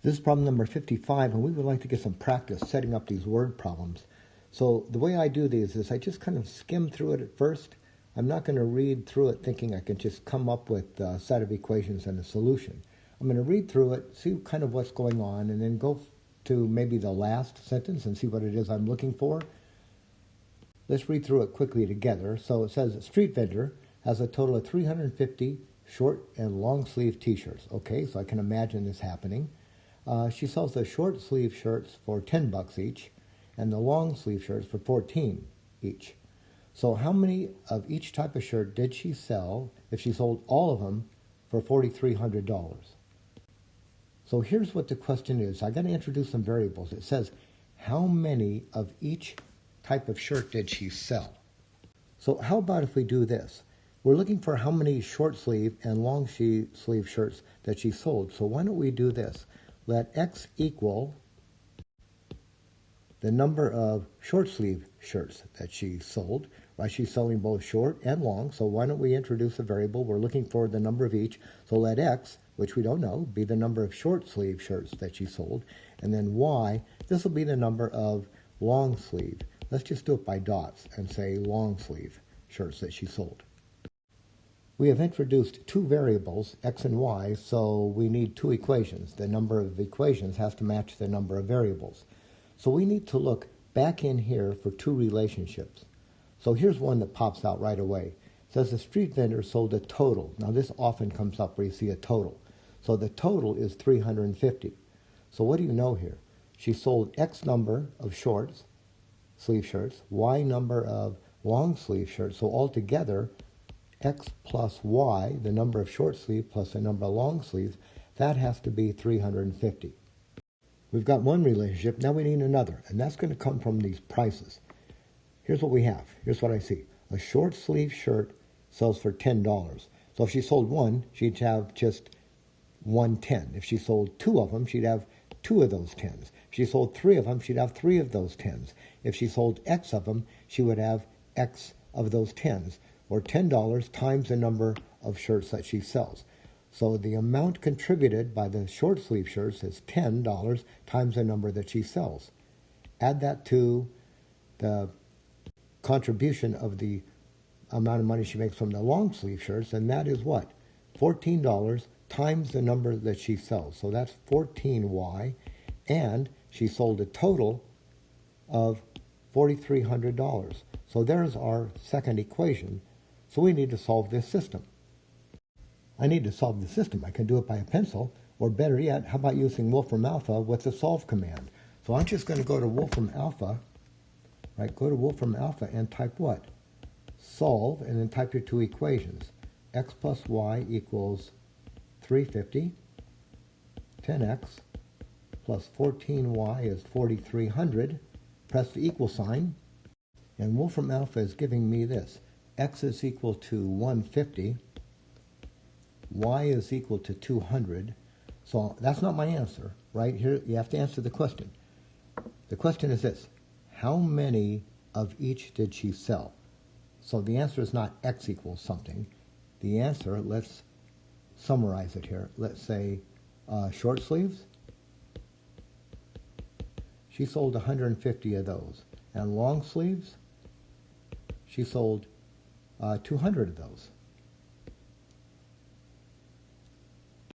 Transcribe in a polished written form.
This is problem number 55, and we would like to get some practice setting up these word problems. So the way I do these is I just kind of skim through it at first. I'm not going to read through it thinking I can just come up with a set of equations and a solution. I'm going to read through it, see kind of what's going on, and then go to maybe the last sentence and see what it is I'm looking for. Let's read through it quickly together. So it says, a street vendor has a total of 350 short and long sleeve t-shirts. Okay, so I can imagine this happening. She sells the short sleeve shirts for $10 each and the long sleeve shirts for $14 each. So how many of each type of shirt did she sell if she sold all of them for $4,300? So here's what the question is. I got to introduce some variables. It says, how many of each type of shirt did she sell? So how about if we do this? We're looking for how many short sleeve and long sleeve shirts that she sold. So why don't we do this? Let X equal the number of short sleeve shirts that she sold. Right? She's selling both short and long, so why don't we introduce a variable? We're looking for the number of each, so let X, which we don't know, be the number of short sleeve shirts that she sold, and then Y, this will be the number of long sleeve. Let's just do it by dots and say long sleeve shirts that she sold. We have introduced two variables, X and Y, so we need two equations. The number of equations has to match the number of variables. So we need to look back in here for two relationships. So here's one that pops out right away. It says the street vendor sold a total. Now this often comes up where you see a total. So the total is 350. So what do you know here? She sold X number of shorts, sleeve shirts, Y number of long sleeve shirts. So altogether, X plus Y, the number of short sleeve plus the number of long sleeves, that has to be 350. We've got one relationship, now we need another, and that's going to come from these prices. Here's what we have. Here's what I see. A short sleeve shirt sells for $10. So if she sold one, she'd have just 110. If she sold two of them, she'd have two of those 10s. If she sold three of them, she'd have three of those 10s. If she sold X of them, she would have X of those 10s, or $10 times the number of shirts that she sells. So the amount contributed by the short sleeve shirts is $10 times the number that she sells. Add that to the contribution of the amount of money she makes from the long sleeve shirts, and that is what? $14 times the number that she sells. So that's 14Y, and she sold a total of $4,300. So there's our second equation. So we need to solve this system. I need to solve the system. I can do it by a pencil, or better yet, how about using Wolfram Alpha with the solve command? So I'm just going to go to Wolfram Alpha, right? Go to Wolfram Alpha and type what? Solve, and then type your two equations. X plus Y equals 350. 10x plus 14y is 4,300. Press the equal sign, and Wolfram Alpha is giving me this. X is equal to 150. Y is equal to 200. So that's not my answer, right? Here you have to answer the question. The question is this. How many of each did she sell? So the answer is not X equals something. The answer, let's summarize it here. Let's say short sleeves. She sold 150 of those. And long sleeves, she sold 200 of those.